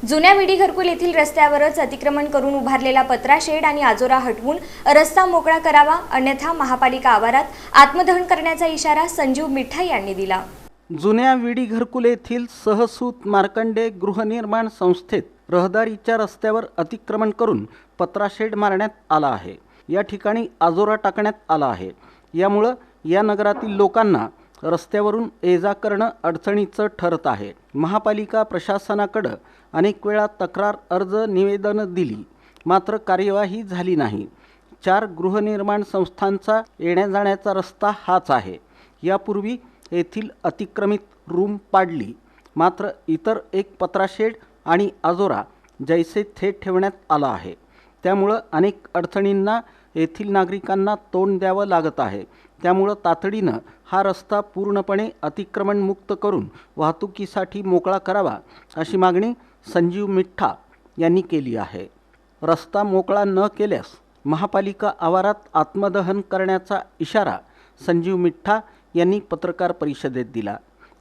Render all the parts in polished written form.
जुन्या विडी घरकुल येथील रस्त्यावरच अतिक्रमण करून उभारलेला पत्रा शेड आणि आजोरा हटवून रस्ता मोकळा करावा, अन्यथा महापालिका आवारात आत्मदहन करण्याचा इशारा संजीव मिठा यांनी दिला। जुन्या विडी घरकुल येथील सहसूत मार्कंडे गृहनिर्माण संस्थेत रहदारीच्या रस्त्यावर अतिक्रमण करून पत्रा शेड मारण्यात आला आहे। या ठिकाणी आजोरा टाकण्यात आला आहे। यामुळे या नगरातील लोकांना रस्त्यावरून ये-जा करणं अडचणीचं ठरत आहे। महापालिका प्रशासनाकडे अनेक वेळा तक्रार अर्ज निवेदन दिली, मात्र कार्यवाही झाली नाही। 4 गृहनिर्माण संस्थांचा येण्या-जाण्याचा रस्ता हाच आहे। यापूर्वी येथील अतिक्रमित रूम पाडली, मात्र इतर एक पत्रा शेड आणि आजोरा जैसे थे ठेवण्यात आला आहे। त्यामुळे अनेक अडचणींना येथील नागरिकांना तोंड द्यावं लागत आहे। त्यामुळे तातडीनं हा रस्ता पूर्णपणे अतिक्रमण मुक्त करून वाहतुकीसाठी मोकळा करावा, अशी मागणी संजीव मिठा यांनी केली आहे। रस्ता मोकळा न केल्यास महापालिका आवारात आत्मदहन करण्याचा इशारा संजीव मिठा यांनी पत्रकार परिषदेत दिला।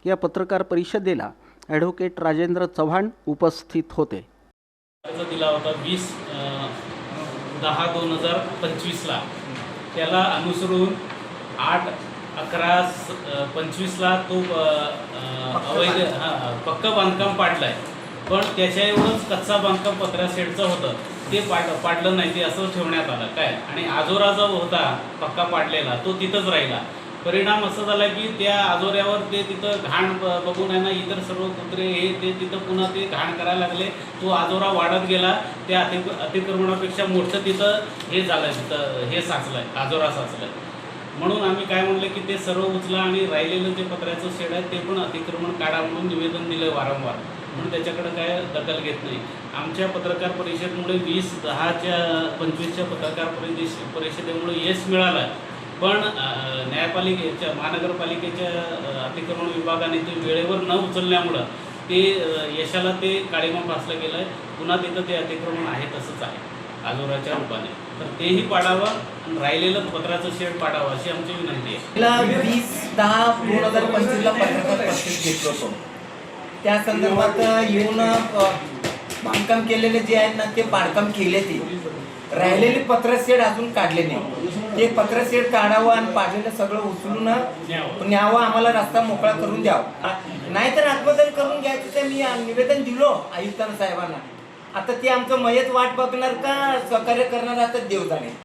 या पत्रकार परिषदेला ॲडव्होकेट राजेंद्र चव्हाण उपस्थित होते। दिला होता 20/10/2025 ला, त्याला अनुसरून 8/11/25 ला तो अवैध पक्का बांधकाम पाडलाय, पण त्याच्या एवढंच कच्चा बांधकाम पत्रा शेडचं होतं ते पाडलं नाही, ते असं ठेवण्यात आलं काय। आणि आजोरा जो होता पक्का पाडलेला तो तिथंच राहिला। परिणाम असं झाला की त्या आजोऱ्यावर ते तिथं घाण बघून आहे ना, इतर सर्व कुत्रे हे ते तिथं पुन्हा ते घाण करायला लागले। तो आजोरा वाढत गेला, त्या अतिक्रमणापेक्षा मोठं तिथं हे झालं, तिथं हे साचलंय, आजोरा साचलाय। म्हणून आम्ही काय म्हणलं की ते सर्व उचला आणि राहिलेलं जे पत्र्याचं शेड आहे ते पण अतिक्रमण काढा म्हणून निवेदन दिलं वारंवार, म्हणून त्याच्याकडे काय दखल घेत नाही। आमच्या पत्रकार परिषदेमुळे 20/10/25च्या पत्रकार परिषदेमुळे यश मिळालं आहे, पण न्यायपालिकेच्या महानगरपालिकेच्या अतिक्रमण विभागाने ते वेळेवर न उचलल्यामुळं ते यशाला ते काळीमा फासलं गेलं आहे। पुन्हा तिथं ते अतिक्रमण आहे तसंच आहे आजोराच्या रूपाने, तर तेही पाडावं आणि राहिलेलं पत्राचं शेड पाडावं अशी आमची विनंती आहे। 20/10/2025 ला पत्रकार परिषद घेतलं होतं, त्या संदर्भात येऊन बांधकाम केलेले जे आहेत ना ते बांधकाम केले, ते राहिलेले पत्रशेड अजून काढले नाही। ते पत्रशेड काढावं आणि पाडलेलं सगळं उचलून न्यावं, आम्हाला रस्ता मोकळा करून द्यावा, नाहीतर आत्मदहन करून घ्यायचं ते मी निवेदन दिलो आयुक्त साहेबांना। आता ते आमचं मयत वाट बघणार का सहकार्य करणार आता देव जाणे।